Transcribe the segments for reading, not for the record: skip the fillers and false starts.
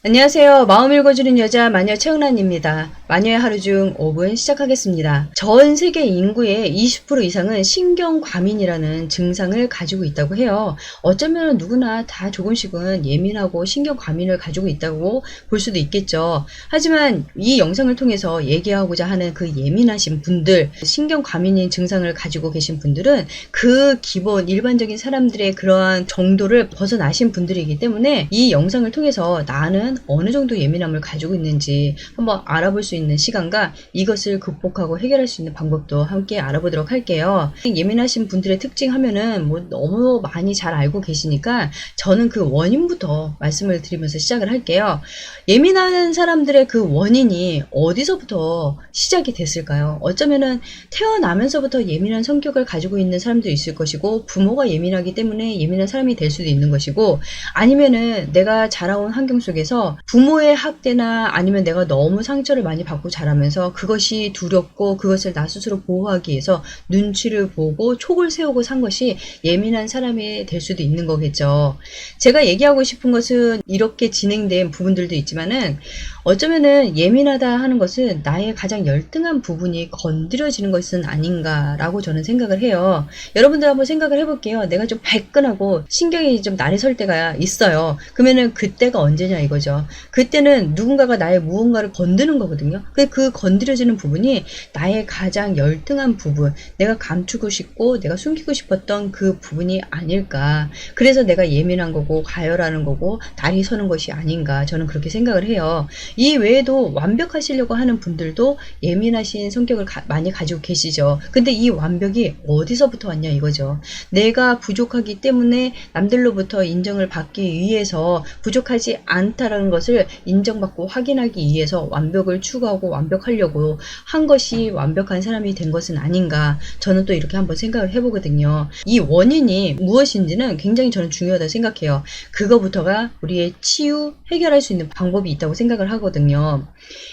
안녕하세요. 마음 읽어주는 여자 마녀 최은아입니다. 마녀의 하루 중 5분 시작하겠습니다. 전 세계 인구의 20% 이상은 신경과민이라는 증상을 가지고 있다고 해요. 어쩌면 누구나 다 조금씩은 예민하고 신경과민을 가지고 있다고 볼 수도 있겠죠. 하지만 이 영상을 통해서 얘기하고자 하는 그 예민하신 분들, 신경과민인 증상을 가지고 계신 분들은 그 기본 일반적인 사람들의 그러한 정도를 벗어나신 분들이기 때문에 이 영상을 통해서 나는 어느 정도 예민함을 가지고 있는지 한번 알아볼 수 있는 시간과 이것을 극복하고 해결할 수 있는 방법도 함께 알아보도록 할게요. 예민하신 분들의 특징 하면은 뭐 너무 많이 잘 알고 계시니까 저는 그 원인부터 말씀을 드리면서 시작을 할게요. 예민한 사람들의 그 원인이 어디서부터 시작이 됐을까요? 어쩌면은 태어나면서부터 예민한 성격을 가지고 있는 사람도 있을 것이고, 부모가 예민하기 때문에 예민한 사람이 될 수도 있는 것이고, 아니면은 내가 자라온 환경 속에서 부모의 학대나 아니면 내가 너무 상처를 많이 받고 자라면서 그것이 두렵고 그것을 나 스스로 보호하기 위해서 눈치를 보고 촉을 세우고 산 것이 예민한 사람이 될 수도 있는 거겠죠. 제가 얘기하고 싶은 것은 이렇게 진행된 부분들도 있지만은, 어쩌면은 예민하다 하는 것은 나의 가장 열등한 부분이 건드려지는 것은 아닌가라고 저는 생각을 해요. 여러분들 한번 생각을 해볼게요. 내가 좀 발끈하고 신경이 좀 날이 설 때가 있어요. 그러면은 그때가 언제냐 이거죠. 그때는 누군가가 나의 무언가를 건드는 거거든요. 그 건드려지는 부분이 나의 가장 열등한 부분, 내가 감추고 싶고 내가 숨기고 싶었던 그 부분이 아닐까. 그래서 내가 예민한 거고 가열하는 거고 날이 서는 것이 아닌가, 저는 그렇게 생각을 해요. 이 외에도 완벽하시려고 하는 분들도 예민하신 성격을 많이 가지고 계시죠. 근데 이 완벽이 어디서부터 왔냐 이거죠. 내가 부족하기 때문에 남들로부터 인정을 받기 위해서, 부족하지 않다라는 것을 인정받고 확인하기 위해서 완벽을 추구하고 완벽하려고 한 것이 완벽한 사람이 된 것은 아닌가, 저는 또 이렇게 한번 생각을 해보거든요. 이 원인이 무엇인지는 굉장히 저는 중요하다고 생각해요. 그거부터가 우리의 치유, 해결할 수 있는 방법이 있다고 생각을 하거든요.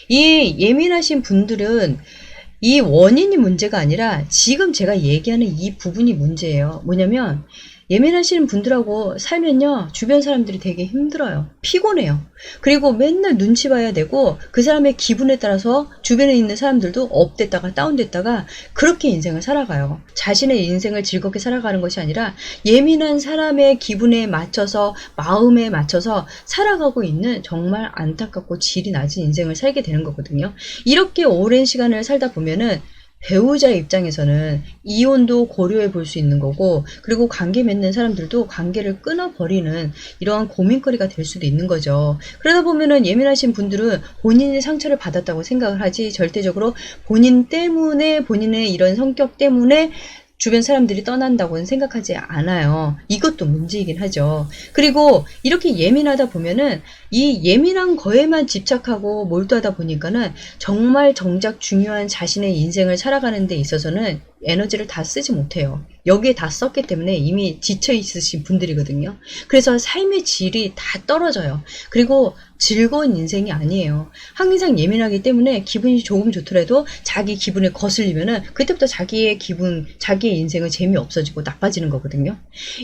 이 예민하신 분들은 이 원인이 문제가 아니라 지금 제가 얘기하는 이 부분이 문제예요. 뭐냐면, 예민하신 분들하고 살면요, 주변 사람들이 되게 힘들어요. 피곤해요. 그리고 맨날 눈치 봐야 되고, 그 사람의 기분에 따라서 주변에 있는 사람들도 업됐다가 다운됐다가 그렇게 인생을 살아가요. 자신의 인생을 즐겁게 살아가는 것이 아니라 예민한 사람의 기분에 맞춰서, 마음에 맞춰서 살아가고 있는 정말 안타깝고 질이 낮은 인생을 살게 되는 거거든요. 이렇게 오랜 시간을 살다 보면은 배우자 입장에서는 이혼도 고려해 볼 수 있는 거고, 그리고 관계 맺는 사람들도 관계를 끊어버리는 이러한 고민거리가 될 수도 있는 거죠. 그러다 보면은 예민하신 분들은 본인이 상처를 받았다고 생각을 하지, 절대적으로 본인 때문에, 본인의 이런 성격 때문에 주변 사람들이 떠난다고는 생각하지 않아요. 이것도 문제이긴 하죠. 그리고 이렇게 예민하다 보면은 이 예민한 거에만 집착하고 몰두하다 보니까는 정말 정작 중요한 자신의 인생을 살아가는 데 있어서는 에너지를 다 쓰지 못해요. 여기에 다 썼기 때문에 이미 지쳐 있으신 분들이거든요. 그래서 삶의 질이 다 떨어져요. 그리고 즐거운 인생이 아니에요. 항상 예민하기 때문에 기분이 조금 좋더라도 자기 기분에 거슬리면은 그때부터 자기의 기분, 자기의 인생은 재미없어지고 나빠지는 거거든요.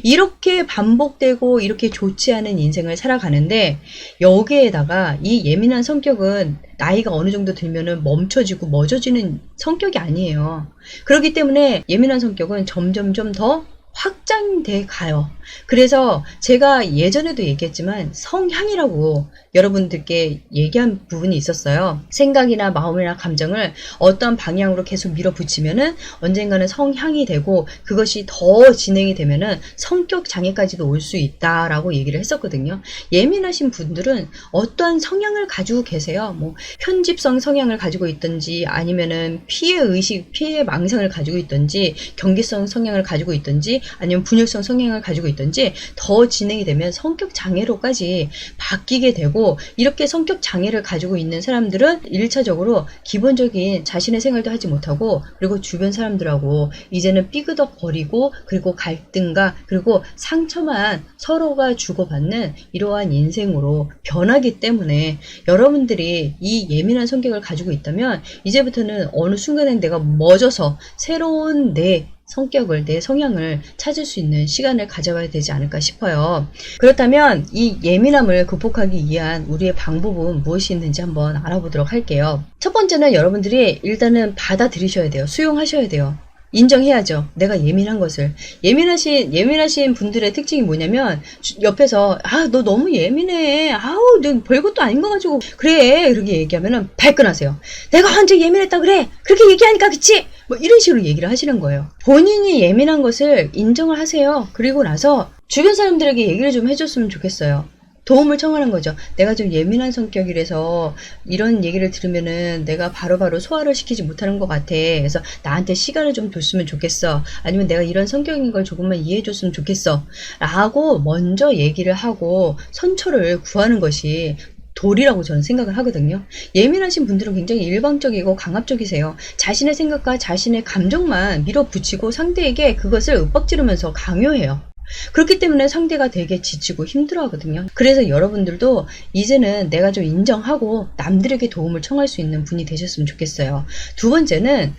이렇게 반복되고 이렇게 좋지 않은 인생을 살아가는데, 여기에다가 이 예민한 성격은 나이가 어느 정도 들면은 멈춰지고 멎어지는 성격이 아니에요. 그렇기 때문에 예민한 성격은 점점점 더 확장돼 가요. 그래서 제가 예전에도 얘기했지만 성향이라고 여러분들께 얘기한 부분이 있었어요. 생각이나 마음이나 감정을 어떤 방향으로 계속 밀어붙이면은 언젠가는 성향이 되고, 그것이 더 진행이 되면은 성격 장애까지도 올 수 있다라고 얘기를 했었거든요. 예민하신 분들은 어떠한 성향을 가지고 계세요. 뭐 편집성 성향을 가지고 있든지, 아니면은 피해 의식, 피해 망상을 가지고 있든지, 경계성 성향을 가지고 있든지, 아니면 분열성 성향을 가지고 있든지, 더 진행이 되면 성격 장애로까지 바뀌게 되고, 이렇게 성격 장애를 가지고 있는 사람들은 1차적으로 기본적인 자신의 생활도 하지 못하고, 그리고 주변 사람들하고 이제는 삐그덕 거리고, 그리고 갈등과 그리고 상처만 서로가 주고받는 이러한 인생으로 변하기 때문에, 여러분들이 이 예민한 성격을 가지고 있다면 이제부터는 어느 순간에 내가 멎어서 새로운 내 성격을, 내 성향을 찾을 수 있는 시간을 가져가야 되지 않을까 싶어요. 그렇다면 이 예민함을 극복하기 위한 우리의 방법은 무엇이 있는지 한번 알아보도록 할게요. 첫 번째는 여러분들이 일단은 받아들이셔야 돼요. 수용하셔야 돼요. 인정해야죠. 내가 예민한 것을. 예민하신 분들의 특징이 뭐냐면, 옆에서, 너 너무 예민해. 너 별것도 아닌 거 가지고, 그래. 이렇게 얘기하면은 발끈하세요. 내가 언제 예민했다 그래? 그렇게 얘기하니까, 그치? 뭐 이런 식으로 얘기를 하시는 거예요. 본인이 예민한 것을 인정을 하세요. 그리고 나서 주변 사람들에게 얘기를 좀 해줬으면 좋겠어요. 도움을 청하는 거죠. 내가 좀 예민한 성격이라서 이런 얘기를 들으면은 내가 바로바로 소화를 시키지 못하는 것 같아. 그래서 나한테 시간을 좀 줬으면 좋겠어. 아니면 내가 이런 성격인 걸 조금만 이해해 줬으면 좋겠어. 라고 먼저 얘기를 하고 선처를 구하는 것이 도리라고 저는 생각을 하거든요. 예민하신 분들은 굉장히 일방적이고 강압적이세요. 자신의 생각과 자신의 감정만 밀어붙이고 상대에게 그것을 윽박지르면서 강요해요. 그렇기 때문에 상대가 되게 지치고 힘들어 하거든요. 그래서 여러분들도 이제는 내가 좀 인정하고 남들에게 도움을 청할 수 있는 분이 되셨으면 좋겠어요. 두 번째는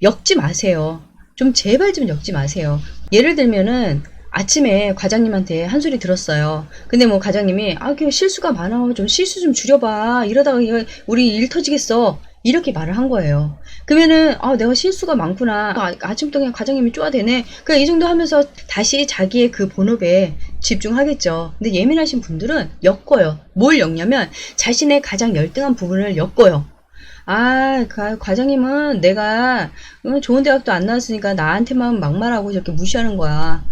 엮지 마세요. 좀 제발 좀 엮지 마세요. 예를 들면은 아침에 과장님한테 한 소리 들었어요. 근데 뭐 과장님이 그 실수가 많아. 좀 실수 좀 줄여봐. 이러다가 우리 일 터지겠어. 이렇게 말을 한 거예요. 그러면은 내가 실수가 많구나. 아침부터 그냥 과장님이 쪼아대네. 그냥 이 정도 하면서 다시 자기의 그 본업에 집중하겠죠. 근데 예민하신 분들은 엮어요. 뭘 엮냐면 자신의 가장 열등한 부분을 엮어요. 과장님은 내가 좋은 대학도 안 나왔으니까 나한테만 막말하고 저렇게 무시하는 거야.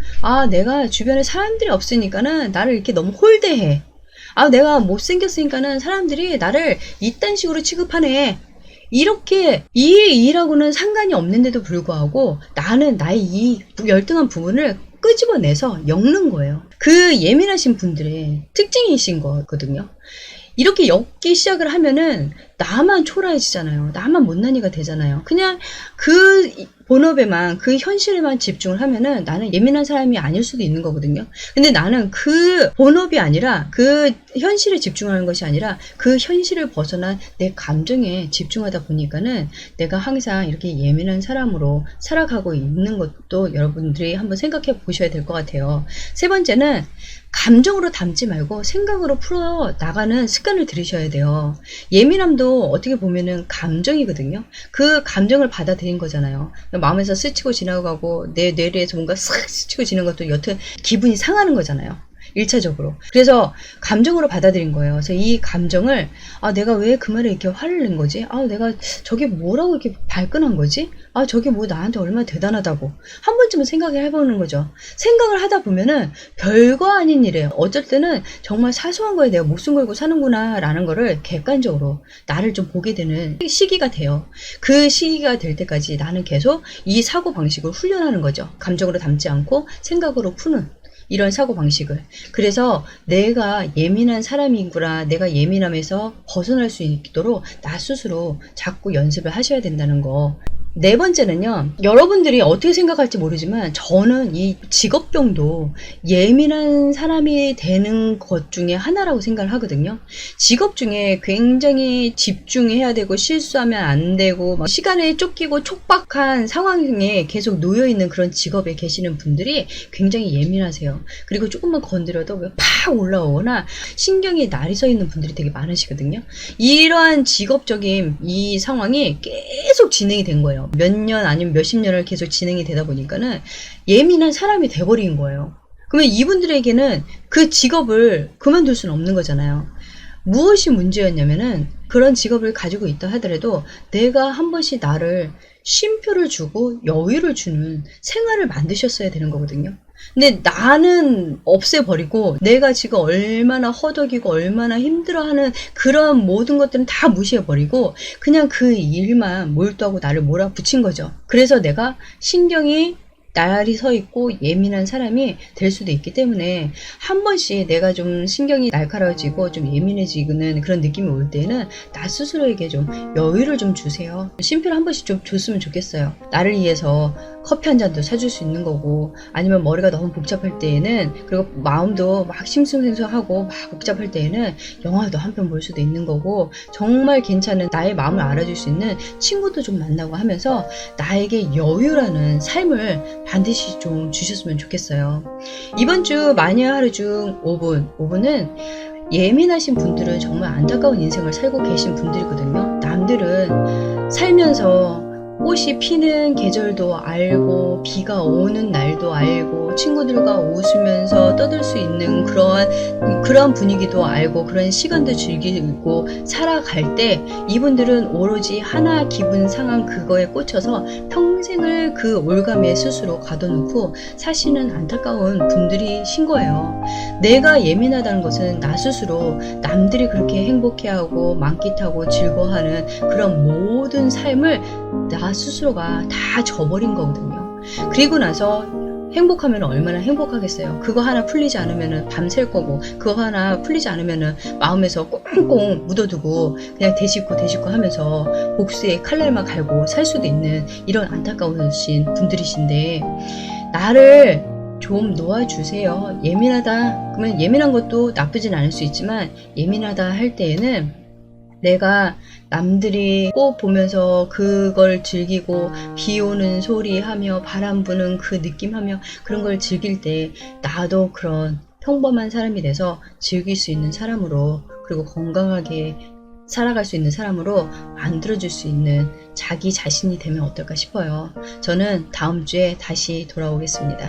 내가 주변에 사람들이 없으니까는 나를 이렇게 너무 홀대해. 내가 못생겼으니까는 사람들이 나를 이딴 식으로 취급하네. 이렇게 이 일하고는 상관이 없는데도 불구하고 나는 나의 이 열등한 부분을 끄집어내서 엮는 거예요. 그 예민하신 분들의 특징이신 거거든요. 이렇게 엮기 시작을 하면은 나만 초라해지잖아요. 나만 못난이가 되잖아요. 그냥 그 본업에만, 그 현실에만 집중을 하면은 나는 예민한 사람이 아닐 수도 있는 거거든요. 근데 나는 그 본업이 아니라 그 현실에 집중하는 것이 아니라 그 현실을 벗어난 내 감정에 집중하다 보니까는 내가 항상 이렇게 예민한 사람으로 살아가고 있는 것도 여러분들이 한번 생각해 보셔야 될 것 같아요. 세 번째는 감정으로 담지 말고 생각으로 풀어 나가는 습관을 들이셔야 돼요. 예민함도 어떻게 보면은 감정이거든요. 그 감정을 받아들인 거잖아요. 마음에서 스치고 지나가고 내 뇌리에서 뭔가 싹 스치고 지는 것도 여튼 기분이 상하는 거잖아요. 1차적으로. 그래서 감정으로 받아들인 거예요. 그래서 이 감정을 내가 왜 그 말에 이렇게 화를 낸 거지? 내가 저게 뭐라고 이렇게 발끈한 거지? 저게 뭐 나한테 얼마나 대단하다고 한 번쯤은 생각을 해보는 거죠. 생각을 하다 보면은 별거 아닌 일에 어쩔 때는 정말 사소한 거에 내가 목숨 걸고 사는구나 라는 거를 객관적으로 나를 좀 보게 되는 시기가 돼요. 그 시기가 될 때까지 나는 계속 이 사고방식을 훈련하는 거죠. 감정으로 담지 않고 생각으로 푸는 이런 사고방식을. 그래서 내가 예민한 사람이구나, 내가 예민함에서 벗어날 수 있도록 나 스스로 자꾸 연습을 하셔야 된다는 거. 네 번째는요, 여러분들이 어떻게 생각할지 모르지만 저는 이 직업병도 예민한 사람이 되는 것 중에 하나라고 생각을 하거든요. 직업 중에 굉장히 집중해야 되고 실수하면 안 되고 막 시간에 쫓기고 촉박한 상황에 계속 놓여있는 그런 직업에 계시는 분들이 굉장히 예민하세요. 그리고 조금만 건드려도 팍 올라오거나 신경이 날이 서 있는 분들이 되게 많으시거든요. 이러한 직업적인 이 상황이 계속 진행이 된 거예요. 몇 년 아니면 몇십 년을 계속 진행이 되다 보니까는 예민한 사람이 돼버린 거예요. 그러면 이분들에게는 그 직업을 그만둘 수는 없는 거잖아요. 무엇이 문제였냐면은 그런 직업을 가지고 있다 하더라도 내가 한 번씩 나를 쉼표를 주고 여유를 주는 생활을 만드셨어야 되는 거거든요. 근데 나는 없애버리고 내가 지금 얼마나 허덕이고 얼마나 힘들어하는 그런 모든 것들은 다 무시해버리고 그냥 그 일만 몰두하고 나를 몰아붙인 거죠. 그래서 내가 신경이 날이 서 있고 예민한 사람이 될 수도 있기 때문에 한 번씩 내가 좀 신경이 날카로워지고 좀 예민해지는 그런 느낌이 올 때는 나 스스로에게 좀 여유를 좀 주세요. 쉼표를 한 번씩 좀 줬으면 좋겠어요. 나를 위해서 커피 한 잔도 사줄 수 있는 거고, 아니면 머리가 너무 복잡할 때에는, 그리고 마음도 막 싱숭생숭하고 막 복잡할 때에는 영화도 한 편 볼 수도 있는 거고, 정말 괜찮은 나의 마음을 알아줄 수 있는 친구도 좀 만나고 하면서 나에게 여유라는 삶을 반드시 좀 주셨으면 좋겠어요. 이번 주 마녀의 하루 중 5분은 예민하신 분들은 정말 안타까운 인생을 살고 계신 분들이거든요. 남들은 살면서 꽃이 피는 계절도 알고 비가 오는 날도 알고 친구들과 웃으면서 떠들 수 있는 그런 분위기도 알고 그런 시간도 즐기고 살아갈 때 이분들은 오로지 하나 기분 상한 그거에 꽂혀서 평생을 그 올가미에 스스로 가둬놓고 사시는 안타까운 분들이신 거예요. 내가 예민하다는 것은 나 스스로 남들이 그렇게 행복해하고 만끽하고 즐거워하는 그런 모든 삶을 나 스스로가 다 져버린 거거든요. 그리고 나서 행복하면 얼마나 행복하겠어요. 그거 하나 풀리지 않으면 밤샐 거고 그거 하나 풀리지 않으면 마음에서 꽁꽁 묻어두고 그냥 대식고 하면서 복수의 칼날만 갈고 살 수도 있는 이런 안타까우신 분들이신데 나를 좀 놓아주세요. 예민하다 그러면 예민한 것도 나쁘진 않을 수 있지만 예민하다 할 때에는 내가 남들이 꽃 보면서 그걸 즐기고 비 오는 소리 하며 바람 부는 그 느낌 하며 그런 걸 즐길 때 나도 그런 평범한 사람이 돼서 즐길 수 있는 사람으로 그리고 건강하게 살아갈 수 있는 사람으로 만들어줄 수 있는 자기 자신이 되면 어떨까 싶어요. 저는 다음 주에 다시 돌아오겠습니다.